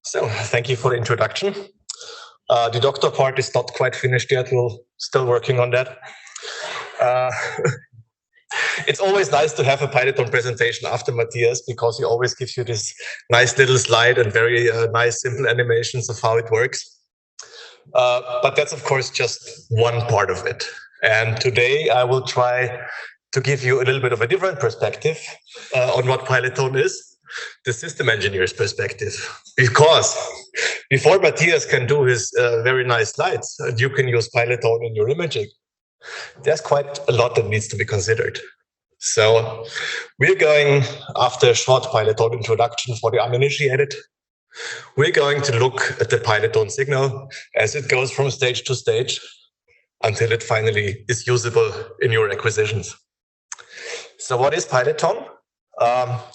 So, thank you for the introduction. The doctor part is not quite finished yet. We're still working on that. Uh, it's always nice to have a Piloton presentation after Matthias because he always gives you this nice little slide and very nice, simple animations of how it works. But that's, of course, just one part of it. And today I will try to give you a little bit of a different perspective on what Piloton is. The system engineer's perspective, because before Matthias can do his very nice slides, you can use Piloton in your imaging. There's quite a lot that needs to be considered. So we're going, after a short Piloton introduction for the uninitiated, we're going to look at the Piloton signal as it goes from stage to stage until it finally is usable in your acquisitions. So what is Piloton?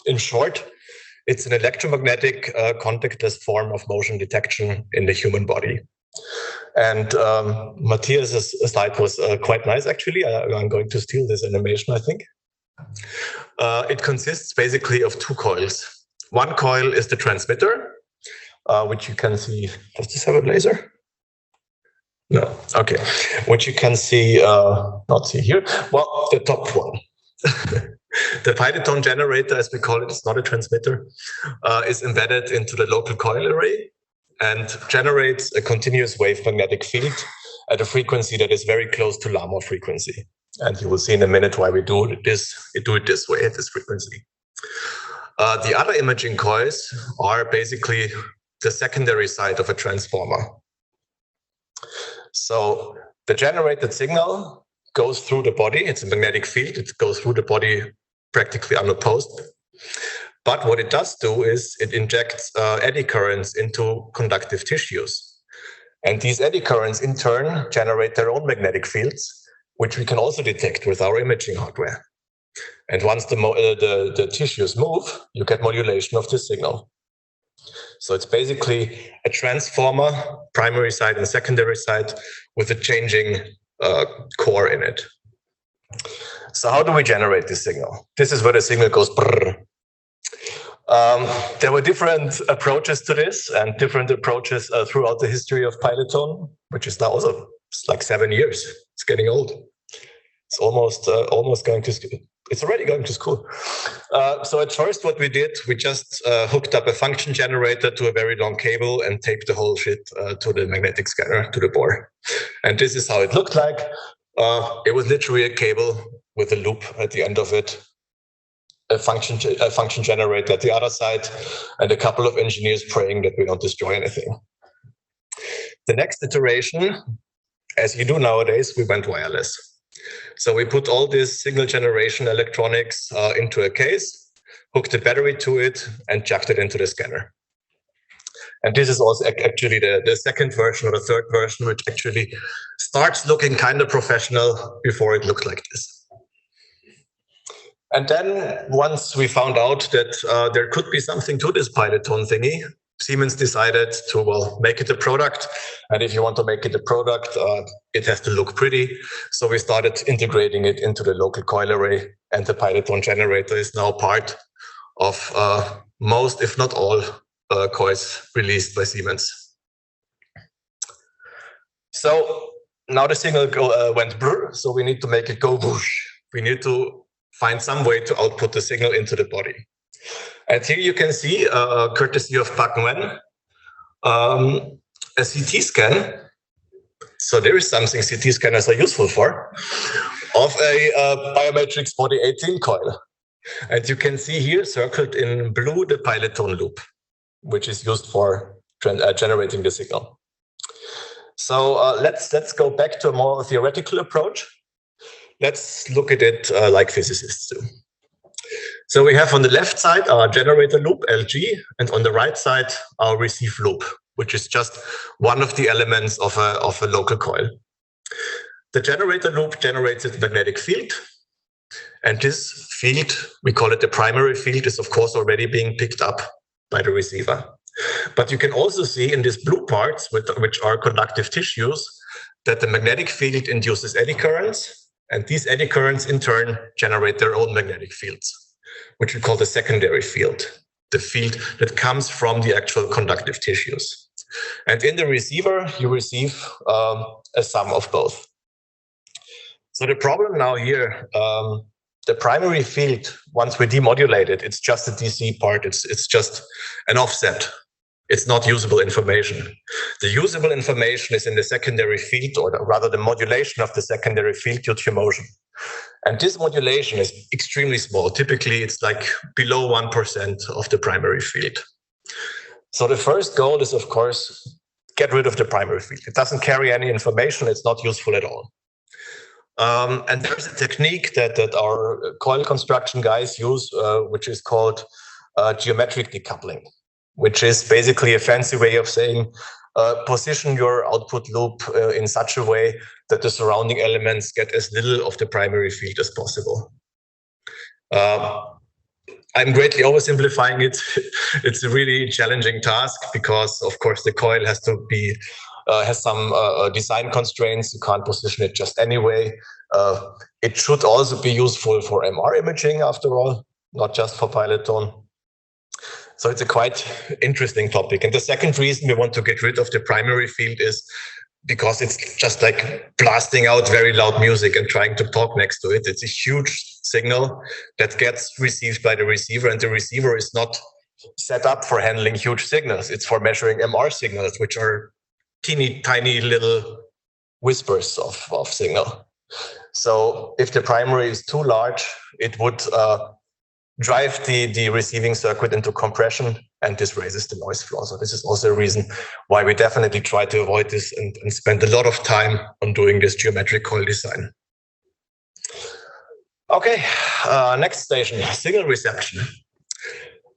In short, it's an electromagnetic contactless form of motion detection in the human body. And Matthias's slide was quite nice, actually. I'm going to steal this animation, I think. It consists basically of two coils. One coil is the transmitter, which you can see. Does this have a laser? No. Okay. Which you can see, not see here. Well, the top one. The Piloton generator, as we call it, it's not a transmitter, is embedded into the local coil array and generates a continuous wave magnetic field at a frequency that is very close to Lama frequency. And you will see in a minute why we do it this way at this frequency. The other imaging coils are basically the secondary side of a transformer. So the generated signal goes through the body. It's a magnetic field. It goes through the body practically unopposed. But what it does do is it injects eddy currents into conductive tissues. And these eddy currents, in turn, generate their own magnetic fields, which we can also detect with our imaging hardware. And once the tissues move, you get modulation of the signal. So it's basically a transformer, primary side and secondary side, with a changing core in it. So how do we generate this signal? This is where the signal goes brrr. There were different approaches to this and different approaches throughout the history of Piloton, which is now also like 7 years. It's getting old. It's almost going to school. It's already going to school. So at first what we did, we just hooked up a function generator to a very long cable and taped the whole shit to the magnetic scanner, to the bore. And this is how it looked like. It was literally a cable with a loop at the end of it, a function generator at the other side, and a couple of engineers praying that we don't destroy anything. The next iteration, as you do nowadays, we went wireless. So we put all this signal generation electronics into a case, hooked the battery to it, and chucked it into the scanner. And this is also actually the second version or the third version, which actually starts looking kind of professional. Before it looked like this. And then once we found out that there could be something to this Piloton thingy, Siemens decided to, make it a product. And if you want to make it a product, it has to look pretty. So we started integrating it into the local coil array. And the Piloton generator is now part of most, if not all, coils released by Siemens. So now the signal went brr, so we need to make it go whoosh. We need to find some way to output the signal into the body. And here you can see, courtesy of Pak Nguyen, a CT scan. So there is something CT scanners are useful for, of a biometrics body 18 coil. And you can see here circled in blue the Piloton loop, which is used for generating the signal. So let's go back to a more theoretical approach. Let's look at it like physicists do. So we have on the left side our generator loop, LG, and on the right side our receive loop, which is just one of the elements of a local coil. The generator loop generates a magnetic field, and this field, we call it the primary field, is of course already being picked up by the receiver. But you can also see in these blue parts, which are conductive tissues, that the magnetic field induces eddy currents, and these eddy currents in turn generate their own magnetic fields, which we call the secondary field. the field that comes from the actual conductive tissues. And in the receiver, you receive a sum of both. So the problem now here, the primary field, once we demodulate it, it's just a DC part. It's just an offset. It's not usable information. The usable information is in the secondary field, or rather the modulation of the secondary field due to motion. And this modulation is extremely small. Typically, it's like below 1% of the primary field. So the first goal is, of course, get rid of the primary field. It doesn't carry any information. It's not useful at all. And there's a technique that our coil construction guys use, which is called geometric decoupling, which is basically a fancy way of saying position your output loop in such a way that the surrounding elements get as little of the primary field as possible. I'm greatly oversimplifying it. It's a really challenging task because, of course, the coil has to be has some design constraints. You can't position it just anyway. It should also be useful for MR imaging, after all, not just for pilot tone. So it's a quite interesting topic. And the second reason we want to get rid of the primary field is because it's just like blasting out very loud music and trying to talk next to it. It's a huge signal that gets received by the receiver, and the receiver is not set up for handling huge signals. It's for measuring MR signals, which are teeny tiny little whispers of signal. So if the primary is too large, it would drive the receiving circuit into compression, and this raises the noise floor. So this is also a reason why we definitely try to avoid this and spend a lot of time on doing this geometric coil design. Okay, next station, signal reception.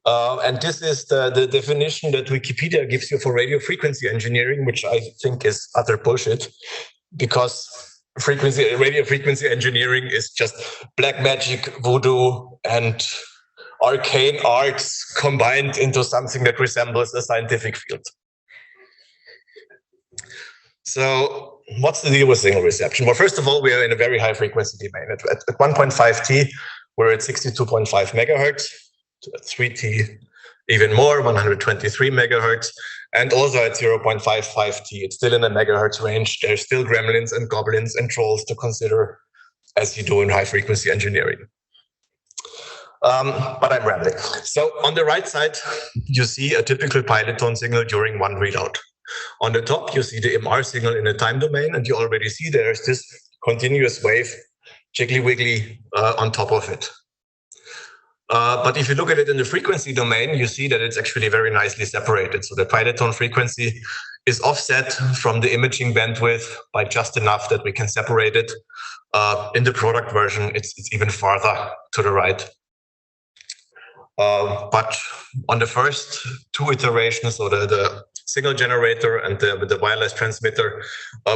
And this is the definition that Wikipedia gives you for radio frequency engineering, which I think is utter bullshit, because radio frequency engineering is just black magic, voodoo, and arcane arts combined into something that resembles a scientific field. So what's the deal with signal reception? Well, first of all, we are in a very high frequency domain. At 1.5 T, we're at 62.5 megahertz, at 3 T, even more, 123 megahertz, and also at 0.55 T, it's still in the megahertz range. There's still gremlins and goblins and trolls to consider, as you do in high frequency engineering. But I'm rambling. So on the right side, you see a typical pilot tone signal during one readout. On the top, you see the MR signal in a time domain, and you already see there's this continuous wave, jiggly wiggly on top of it. But if you look at it in the frequency domain, you see that it's actually very nicely separated. So the pilot tone frequency is offset from the imaging bandwidth by just enough that we can separate it. In the product version, it's even farther to the right. But on the first two iterations, so the signal generator and the wireless transmitter,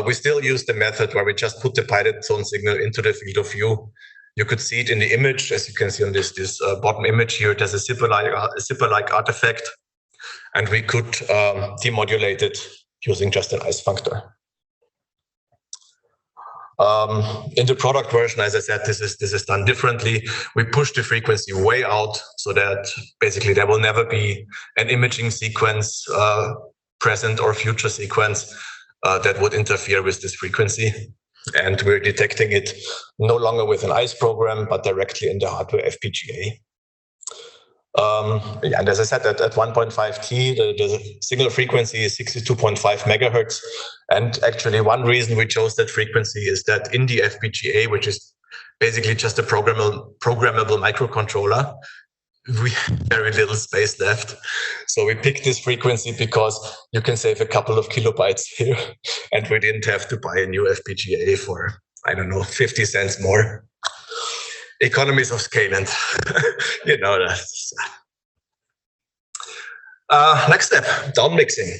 we still use the method where we just put the pilot tone signal into the field of view. You could see it in the image, as you can see on this bottom image here. There's a zipper-like artifact, and we could demodulate it using just an ice functor. In the product version, as I said, this is done differently. We push the frequency way out so that basically there will never be an imaging sequence, present or future sequence, that would interfere with this frequency. And we're detecting it no longer with an ICE program, but directly in the hardware FPGA. And as I said, at 1.5 T, the signal frequency is 62.5 megahertz. And actually, one reason we chose that frequency is that in the FPGA, which is basically just a programmable microcontroller, we have very little space left. So we picked this frequency because you can save a couple of kilobytes here, and we didn't have to buy a new FPGA for, I don't know, 50 cents more. Economies of scale, and you know that. Next step, down mixing.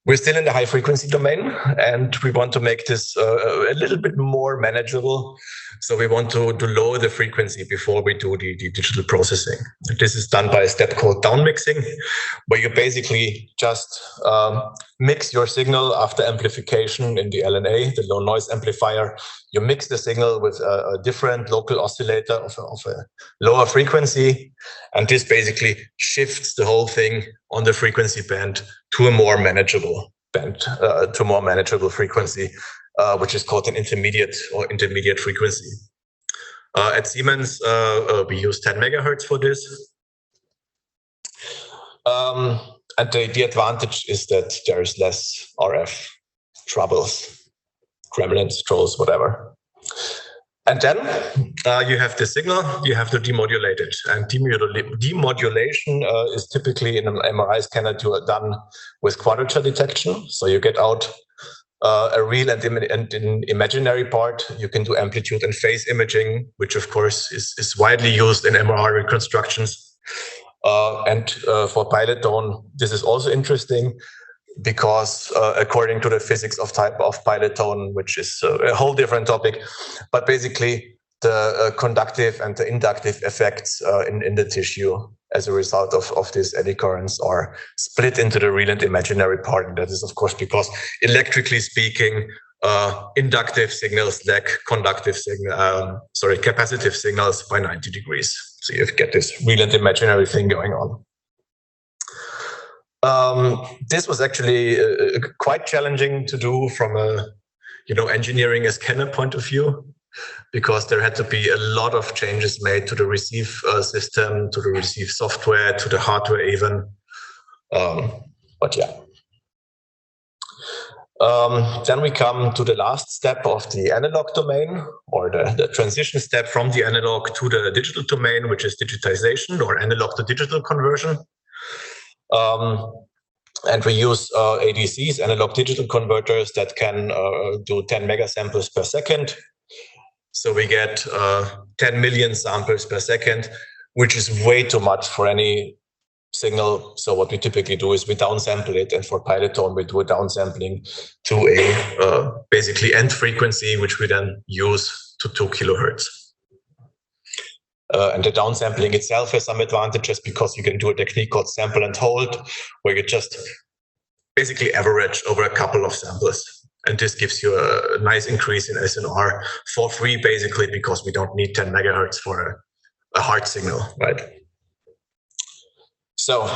We're still in the high frequency domain, and we want to make this a little bit more manageable. So we want to lower the frequency before we do the digital processing. This is done by a step called down mixing, where you basically just mix your signal after amplification in the LNA, the low noise amplifier. You mix the signal with a different local oscillator of a lower frequency, and this basically shifts the whole thing on the frequency band to a more manageable band, to a more manageable frequency, which is called an intermediate frequency. At Siemens, we use 10 megahertz for this. And the advantage is that there is less RF troubles, gremlins, trolls, whatever. And then you have the signal, you have to demodulate it. And demodulation is typically in an MRI scanner done with quadrature detection. So you get out a real and an imaginary part. You can do amplitude and phase imaging, which of course is widely used in MRI reconstructions. And for pilot tone, this is also interesting because according to the physics of pilot tone, which is a whole different topic, but basically the conductive and the inductive effects in the tissue as a result of this eddy currents are split into the real and imaginary part. And that is, of course, because electrically speaking, inductive signals lag capacitive signals by 90 degrees. So you get this real and imaginary thing going on. This was actually quite challenging to do from a engineering a scanner point of view, because there had to be a lot of changes made to the receive system, to the receive software, to the hardware even. But yeah. Then we come to the last step of the analog domain, or the transition step from the analog to the digital domain, which is digitization or analog to digital conversion. And we use ADCs, analog digital converters, that can do 10 megasamples per second. So we get 10 million samples per second, which is way too much for any signal. So what we typically do is we downsample it, and for pilot tone we do a downsampling to a basically end frequency, which we then use to 2 kilohertz. And the downsampling itself has some advantages because you can do a technique called sample and hold, where you just basically average over a couple of samples. And this gives you a nice increase in SNR for free, basically, because we don't need 10 megahertz for a hard signal, right? So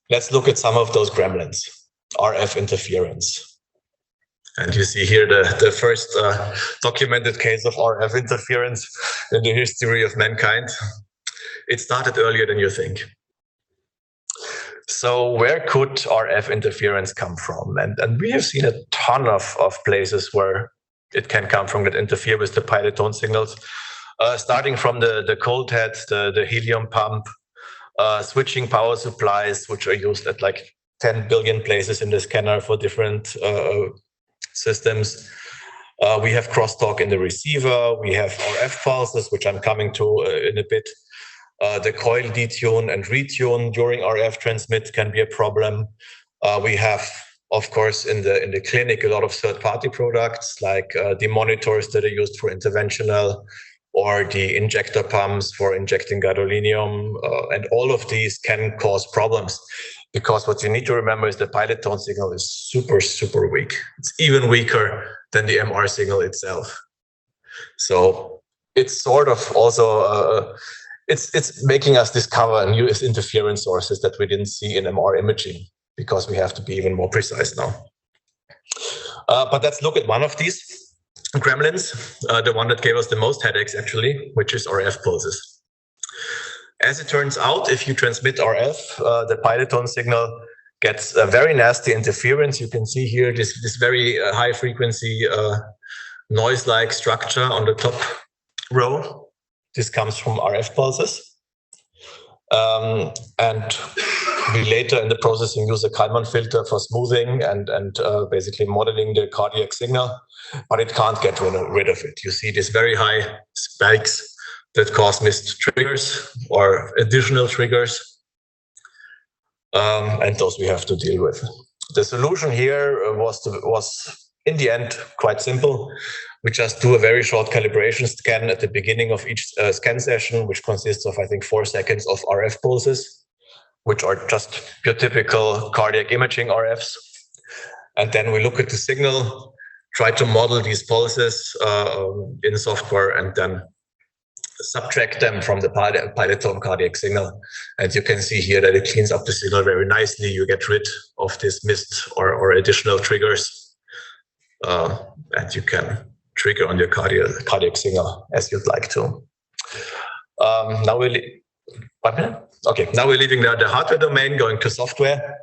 let's look at some of those gremlins, RF interference. And you see here the first documented case of RF interference in the history of mankind. It started earlier than you think. So where could RF interference come from? And we have seen a ton of places where it can come from that interfere with the pilot tone signals, starting from the cold head, the helium pump, switching power supplies, which are used at like 10 billion places in the scanner for different systems. We have crosstalk in the receiver. We have RF pulses, which I'm coming to in a bit. The coil detune and retune during RF transmit can be a problem. We have, of course, in the clinic, a lot of third-party products like the monitors that are used for interventional, or the injector pumps for injecting gadolinium. And all of these can cause problems, because what you need to remember is the pilot tone signal is super, super weak. It's even weaker than the MR signal itself. So it's sort of also, it's making us discover new interference sources that we didn't see in MR imaging, because we have to be even more precise now. But let's look at one of these gremlins, the one that gave us the most headaches actually, which is RF pulses. As it turns out, if you transmit RF, the pilot tone signal gets a very nasty interference. You can see here this very high frequency noise-like structure on the top row. This comes from RF pulses. And we later in the processing use a Kalman filter for smoothing and basically modeling the cardiac signal, but it can't get rid of it. You see these very high spikes that cause missed triggers or additional triggers, and those we have to deal with. The solution here was in the end quite simple. We just do a very short calibration scan at the beginning of each scan session, which consists of, I think, 4 seconds of RF pulses. which are just your typical cardiac imaging RFs. And then we look at the signal, try to model these pulses in software, and then subtract them from the pilot tone cardiac signal. And you can see here that it cleans up the signal very nicely. You get rid of this mist or additional triggers, and you can trigger on your cardiac signal as you'd like to. Now we're leaving the hardware domain, going to software.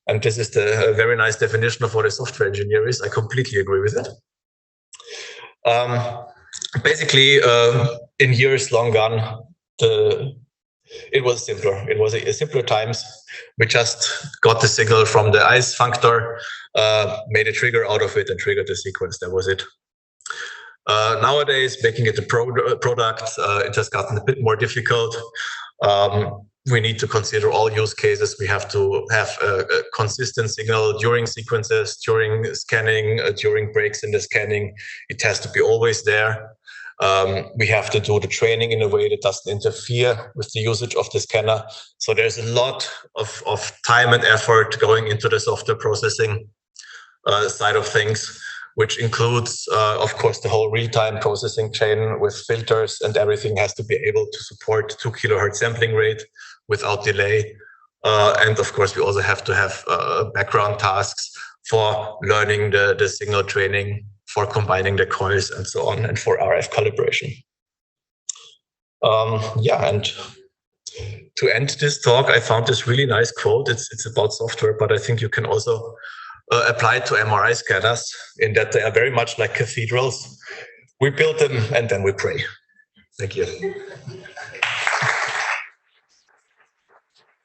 And this is a very nice definition of what a software engineer is. I completely agree with it. Basically, in years long gone, it was simpler. It was a simpler times. We just got the signal from the ICE functor, made a trigger out of it, and triggered the sequence. That was it. Nowadays, making it a product, it has gotten a bit more difficult. We need to consider all use cases. We have to have a consistent signal during sequences, during scanning, during breaks in the scanning. It has to be always there. We have to do the training in a way that doesn't interfere with the usage of the scanner. So there's a lot of time and effort going into the software processing side of things, which includes, of course, the whole real-time processing chain with filters, and everything has to be able to support 2 kilohertz sampling rate without delay. And of course, we also have to have background tasks for learning the signal training, for combining the coils and so on, and for RF calibration. And to end this talk, I found this really nice quote. It's about software, but I think you can also apply it to MRI scanners, in that they are very much like cathedrals. We build them and then we pray. Thank you.